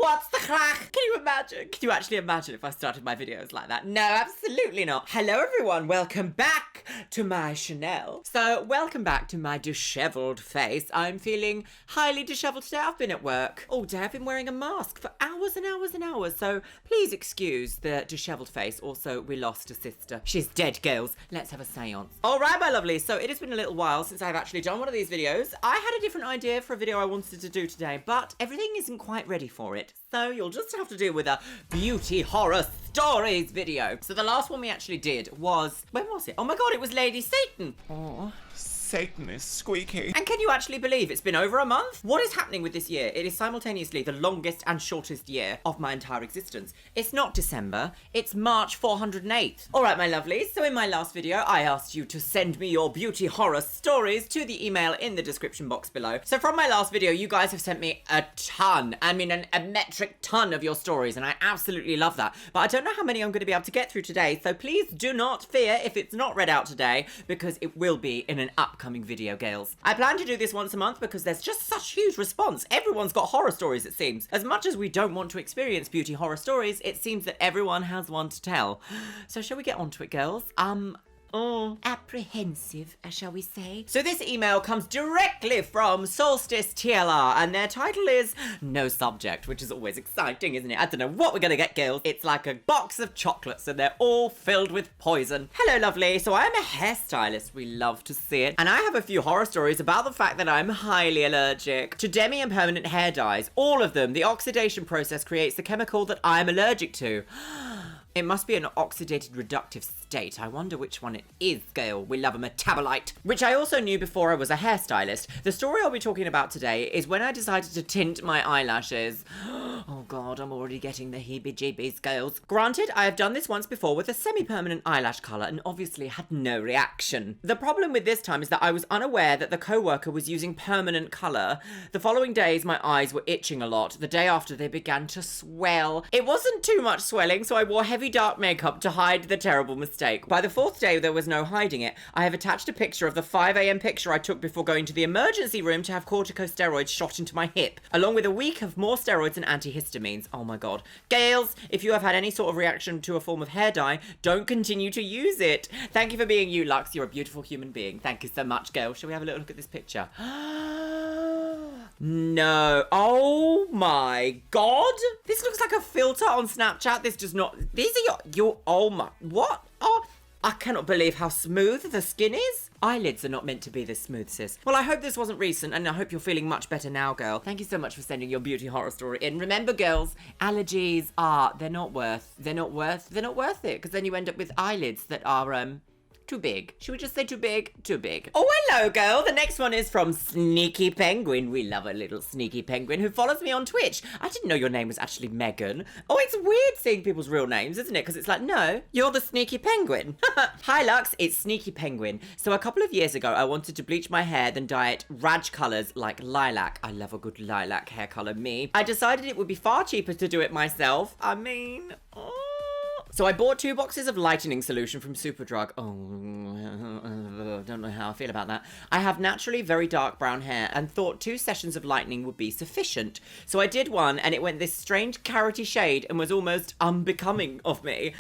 What's the crack? Can you imagine? Can you actually imagine if I started my videos like that? No, absolutely not. Hello everyone, welcome back to my Chanel. So, welcome back to my disheveled face. I'm feeling highly disheveled today. I've been at work all day. I've been wearing a mask for hours and hours and hours. So, please excuse the disheveled face. Also, we lost a sister. She's dead, girls. Let's have a seance. All right, my lovely. So, it has been a little while since I've actually done one of these videos. I had a different idea for a video I wanted to do today, but everything isn't quite ready for it. So you'll just have to do with a beauty horror stories video. So the last one we actually did was, when was it? Oh my god, it was Lady Satan. Oh, Satan is squeaky. And can you actually believe it's been over a month? What is happening with this year? It is simultaneously the longest and shortest year of my entire existence. It's not December, it's March 408th. All right, my lovelies, so in my last video, I asked you to send me your beauty horror stories to the email in the description box below. So from my last video, you guys have sent me a ton, I mean a metric ton of your stories, and I absolutely love that. But I don't know how many I'm going to be able to get through today, so please do not fear if it's not read out today, because it will be in an upcoming video, girls. I plan to do this once a month because there's just such huge response. Everyone's got horror stories, it seems. As much as we don't want to experience beauty horror stories, it seems that everyone has one to tell. So shall we get on to it, girls? Apprehensive, shall we say? So this email comes directly from Solstice TLR, and their title is No Subject, which is always exciting, isn't it? I don't know what we're gonna get, girls. It's like a box of chocolates, and they're all filled with poison. Hello, lovely. So I'm a hairstylist. We love to see it. And I have a few horror stories about the fact that I'm highly allergic to demi and permanent hair dyes. All of them. The oxidation process creates the chemical that I'm allergic to. It must be an oxidated reductive state. I wonder which one it is, Gail. We love a metabolite. Which I also knew before I was a hairstylist. The story I'll be talking about today is when I decided to tint my eyelashes. Oh god, I'm already getting the heebie-jeebies, girls. Granted, I have done this once before with a semi-permanent eyelash colour and obviously had no reaction. The problem with this time is that I was unaware that the co-worker was using permanent colour. The following days, my eyes were itching a lot. The day after, they began to swell. It wasn't too much swelling, so I wore heavy dark makeup to hide the terrible mistake. By the fourth day, there was no hiding it. I have attached a picture of the 5 a.m. picture I took before going to the emergency room to have corticosteroids shot into my hip, along with a week of more steroids and antihistamines. Oh my god. Gales, if you have had any sort of reaction to a form of hair dye, don't continue to use it. Thank you for being you, Lux. You're a beautiful human being. Thank you so much, Gail. Shall we have a little look at this picture? No. Oh my god. This looks like a filter on Snapchat. This does not. These are your oh my. What? Oh, I cannot believe how smooth the skin is. Eyelids are not meant to be this smooth, sis. Well, I hope this wasn't recent, and I hope you're feeling much better now, girl. Thank you so much for sending your beauty horror story in. Remember, girls, allergies are, they're not worth it, because then you end up with eyelids that are, too big. Should we just say too big? Too big. Oh, hello, girl. The next one is from Sneaky Penguin. We love a little Sneaky Penguin who follows me on Twitch. I didn't know your name was actually Megan. Oh, it's weird seeing people's real names, isn't it? Because it's like, no, you're the Sneaky Penguin. Hi, Lux. It's Sneaky Penguin. So a couple of years ago, I wanted to bleach my hair, then dye it Raj colours like lilac. I love a good lilac hair colour, me. I decided it would be far cheaper to do it myself. I mean, So I bought 2 boxes of lightening solution from Superdrug. Oh, don't know how I feel about that. I have naturally very dark brown hair and thought 2 sessions of lightening would be sufficient. So I did one and it went this strange carroty shade and was almost unbecoming of me.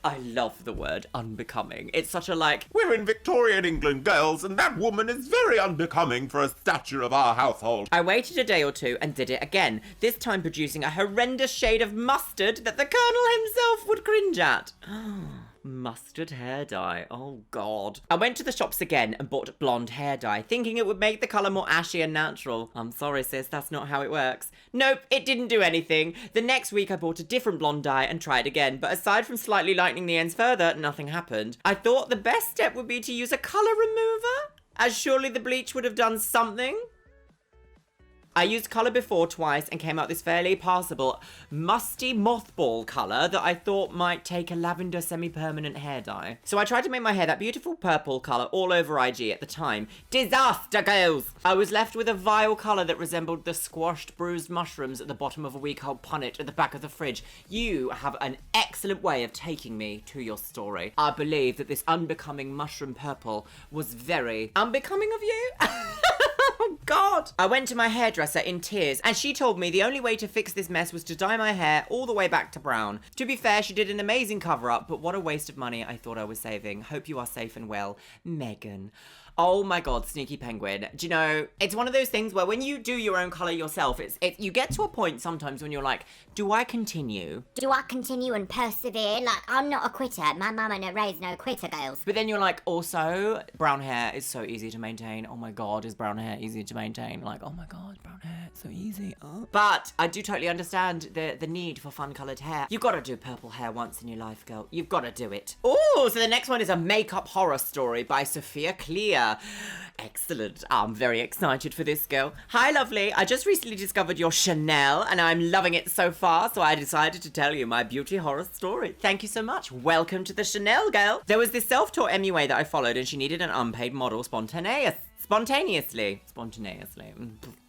I love the word unbecoming. It's such a We're in Victorian England, girls, and that woman is very unbecoming for a stature of our household. I waited a day or 2 and did it again, this time producing a horrendous shade of mustard that the Colonel himself would cringe at. Mustard hair dye. Oh god. I went to the shops again and bought blonde hair dye, thinking it would make the colour more ashy and natural. I'm sorry, sis, that's not how it works. Nope, it didn't do anything. The next week I bought a different blonde dye and tried again, but aside from slightly lightening the ends further, nothing happened. I thought the best step would be to use a colour remover, as surely the bleach would have done something. I used colour before twice and came out this fairly passable, musty mothball colour that I thought might take a lavender semi-permanent hair dye. So I tried to make my hair that beautiful purple colour all over IG at the time. Disaster, girls! I was left with a vile colour that resembled the squashed, bruised mushrooms at the bottom of a week-old punnet at the back of the fridge. You have an excellent way of taking me to your story. I believe that this unbecoming mushroom purple was very unbecoming of you. God. I went to my hairdresser in tears and she told me the only way to fix this mess was to dye my hair all the way back to brown. To be fair, she did an amazing cover up, but what a waste of money I thought I was saving. Hope you are safe and well, Megan. Oh my God, sneaky penguin. Do you know, it's one of those things where when you do your own colour yourself, you get to a point sometimes when you're like, do I continue? Do I continue and persevere? Like, I'm not a quitter. My mama no raised no quitter, girls. But then you're like, also, brown hair is so easy to maintain. Oh my God, is brown hair easy to maintain? Like, oh my God, brown hair, so easy. Oh. But I do totally understand the need for fun coloured hair. You've got to do purple hair once in your life, girl. You've got to do it. Oh, so the next one is a makeup horror story by Sophia Clear. Excellent. I'm very excited for this, girl. Hi, lovely. I just recently discovered your Chanel and I'm loving it so far, so I decided to tell you my beauty horror story. Thank you so much. Welcome to the Chanel, girl. There was this self-taught MUA that I followed and she needed an unpaid model spontaneously.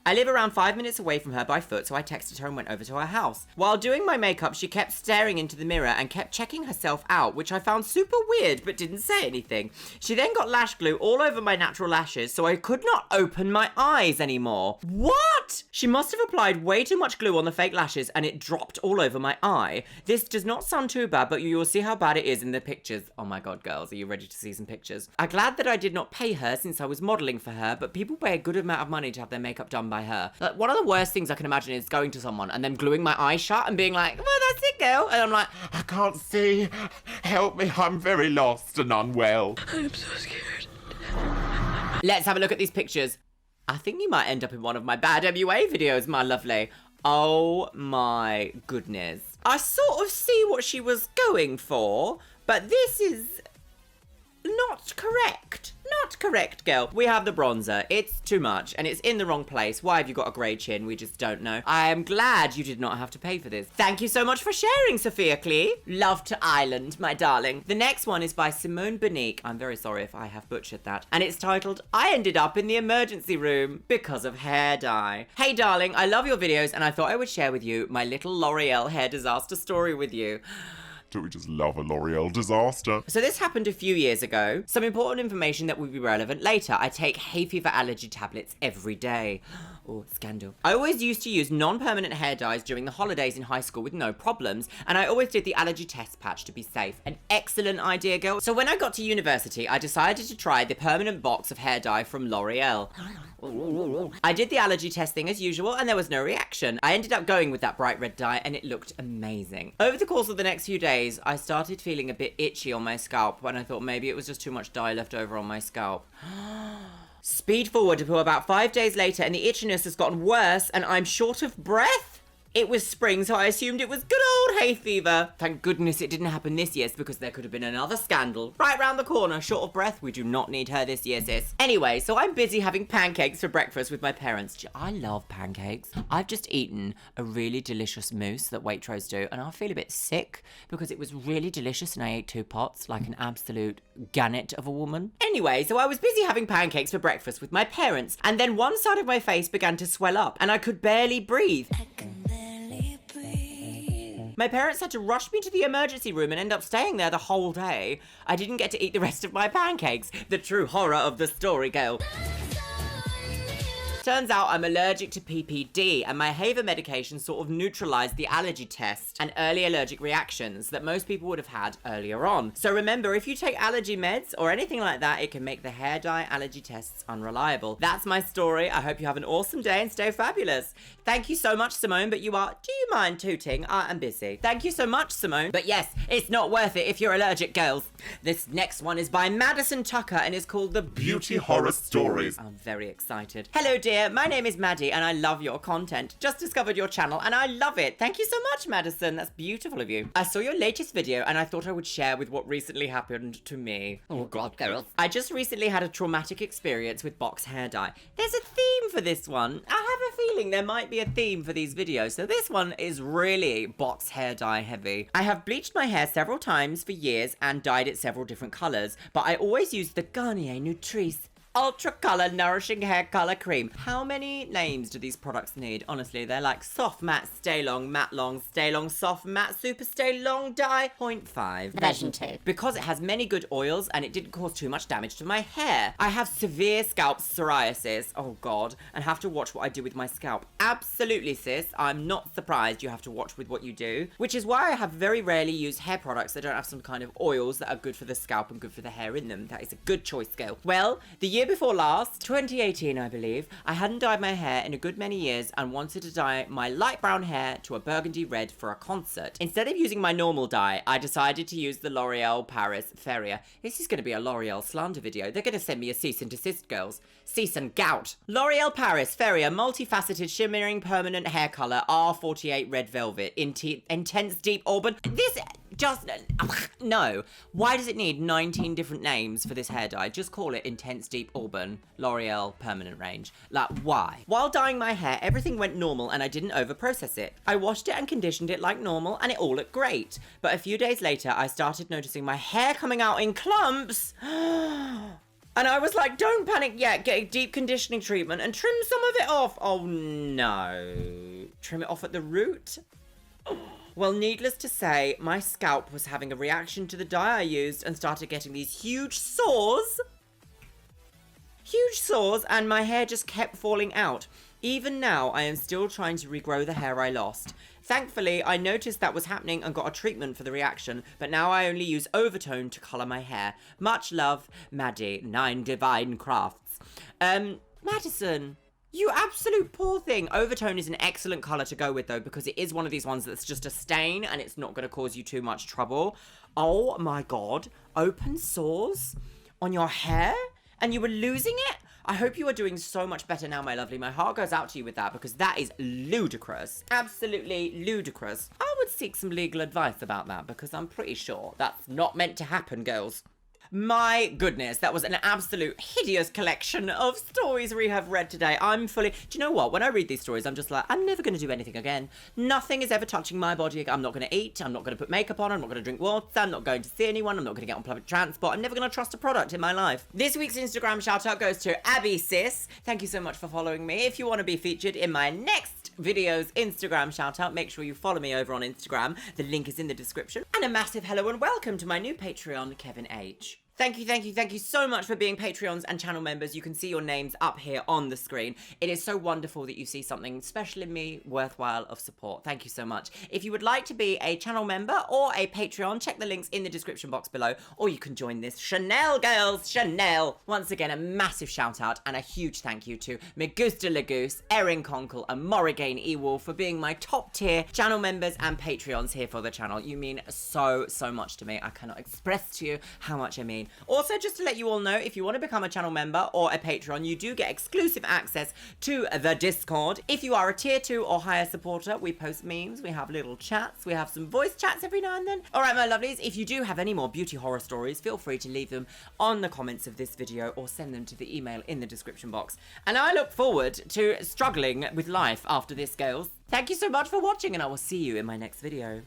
I live around 5 minutes away from her by foot, so I texted her and went over to her house. While doing my makeup, she kept staring into the mirror and kept checking herself out, which I found super weird, but didn't say anything. She then got lash glue all over my natural lashes, so I could not open my eyes anymore. What? She must have applied way too much glue on the fake lashes and it dropped all over my eye. This does not sound too bad, but you will see how bad it is in the pictures. Oh my God, girls, are you ready to see some pictures? I'm glad that I did not pay her since I was modelling for her, but people pay a good amount of money to have their makeup done by her. Like, one of the worst things I can imagine is going to someone and then gluing my eyes shut and being like, well, that's it, girl. And I'm like, I can't see. Help me, I'm very lost and unwell. I'm so scared. let's have a look at these pictures. I think you might end up in one of my bad MUA videos, my lovely. Oh my goodness. I sort of see what she was going for, but this is not correct. Not correct, girl. We have the bronzer. It's too much, and it's in the wrong place. Why have you got a grey chin? We just don't know. I am glad you did not have to pay for this. Thank you so much for sharing, Sophia Clee. Love to Ireland, my darling. The next one is by Simone Bonique. I'm very sorry if I have butchered that. And it's titled, I ended up in the emergency room because of hair dye. Hey, darling, I love your videos, and I thought I would share with you my little L'Oreal hair disaster story with you. Do we just love a L'Oreal disaster? So this happened a few years ago. Some important information that will be relevant later. I take hay fever allergy tablets every day. Oh, scandal. I always used to use non-permanent hair dyes during the holidays in high school with no problems, and I always did the allergy test patch to be safe. An excellent idea, girl. So when I got to university, I decided to try the permanent box of hair dye from L'Oreal. I did the allergy testing as usual, and there was no reaction. I ended up going with that bright red dye, and it looked amazing. Over the course of the next few days, I started feeling a bit itchy on my scalp when I thought maybe it was just too much dye left over on my scalp. Speed forward to about 5 days later, and the itchiness has gotten worse, and I'm short of breath. It was spring, so I assumed it was good old hay fever. Thank goodness it didn't happen this year, because there could have been another scandal right round the corner. Short of breath, we do not need her this year, sis. Anyway, so I'm busy having pancakes for breakfast with my parents. I love pancakes. I've just eaten a really delicious mousse that Waitrose do, and I feel a bit sick because it was really delicious and I ate 2 pots like an absolute gannet of a woman. Anyway, so I was busy having pancakes for breakfast with my parents, and then one side of my face began to swell up and I could barely breathe. My parents had to rush me to the emergency room and end up staying there the whole day. I didn't get to eat the rest of my pancakes. The true horror of the story, girl. Turns out I'm allergic to PPD, and my Haver medication sort of neutralized the allergy test and early allergic reactions that most people would have had earlier on. So remember, if you take allergy meds or anything like that, it can make the hair dye allergy tests unreliable. That's my story. I hope you have an awesome day and stay fabulous. Thank you so much, Simone, but do you mind tooting? I am busy. Thank you so much, Simone. But yes, it's not worth it if you're allergic, girls. This next one is by Madison Tucker and is called The Beauty Horror Stories. I'm very excited. Hello, dear. My name is Maddie and I love your content. Just discovered your channel and I love it. Thank you so much, Madison. That's beautiful of you. I saw your latest video and I thought I would share with what recently happened to me. Oh God, girls. I just recently had a traumatic experience with box hair dye. There's a theme for this one. I have a feeling there might be a theme for these videos. So this one is really box hair dye heavy. I have bleached my hair several times for years and dyed it several different colors, but I always use the Garnier Nutrice Ultra Color Nourishing Hair Color Cream. How many names do these products need? Honestly, they're like soft matte, stay long, matte long, stay long, soft matte, super stay long, dye 0.5. Version 2. Because it has many good oils and it didn't cause too much damage to my hair. I have severe scalp psoriasis, oh god, and have to watch what I do with my scalp. Absolutely, sis, I'm not surprised you have to watch with what you do, which is why I have very rarely used hair products that don't have some kind of oils that are good for the scalp and good for the hair in them. That is a good choice, girl. Well, the year before last, 2018 I believe, I hadn't dyed my hair in a good many years and wanted to dye my light brown hair to a burgundy red for a concert. Instead of using my normal dye, I decided to use the L'Oreal Paris Feria. This is going to be a L'Oreal slander video. They're going to send me a cease and desist, girls. Cease and gout. L'Oreal Paris Feria multifaceted shimmering permanent hair color R48 red velvet intense deep auburn. This just no. Why does it need 19 different names for this hair dye? Just call it intense deep auburn L'Oreal permanent range. Like, why? While dyeing my hair, everything went normal and I didn't over process it. I washed it and conditioned it like normal and it all looked great. But a few days later, I started noticing my hair coming out in clumps. And I was like, don't panic yet, get a deep conditioning treatment and trim some of it off. Oh no. Trim it off at the root? Well, needless to say, my scalp was having a reaction to the dye I used and started getting these huge sores. Huge sores, and my hair just kept falling out. Even now, I am still trying to regrow the hair I lost. Thankfully, I noticed that was happening and got a treatment for the reaction, but now I only use Overtone to colour my hair. Much love, Maddie, 9 Divine Crafts. Madison, you absolute poor thing. Overtone is an excellent colour to go with, though, because it is one of these ones that's just a stain and it's not going to cause you too much trouble. Oh my god, open sores on your hair? And you were losing it? I hope you are doing so much better now, my lovely. My heart goes out to you with that because that is ludicrous. Absolutely ludicrous. I would seek some legal advice about that because I'm pretty sure that's not meant to happen, girls. My goodness, that was an absolute hideous collection of stories we have read today. I'm fully... Do you know what? When I read these stories, I'm just like, I'm never going to do anything again. Nothing is ever touching my body. I'm not going to eat. I'm not going to put makeup on. I'm not going to drink water. I'm not going to see anyone. I'm not going to get on public transport. I'm never going to trust a product in my life. This week's Instagram shout out goes to Abby Sis. Thank you so much for following me. If you want to be featured in my next video's Instagram shout out, make sure you follow me over on Instagram. The link is in the description. And a massive hello and welcome to my new Patreon, Kevin H. Thank you so much for being Patreons and channel members. You can see your names up here on the screen. It is so wonderful that you see something special in me, worthwhile of support. Thank you so much. If you would like to be a channel member or a Patreon, check the links in the description box below, or you can join this Chanel girls, Chanel. Once again, a massive shout out and a huge thank you to Megusta Lagoose, Erin Conkle and Morrigan Ewolf for being my top tier channel members and Patreons here for the channel. You mean so much to me. I cannot express to you how much I mean. Also, just to let you all know, if you want to become a channel member or a Patreon, you do get exclusive access to the Discord. If you are a tier 2 or higher supporter, we post memes, we have little chats, we have some voice chats every now and then. Alright, my lovelies, if you do have any more beauty horror stories, feel free to leave them on the comments of this video or send them to the email in the description box. And I look forward to struggling with life after this, girls. Thank you so much for watching, and I will see you in my next video.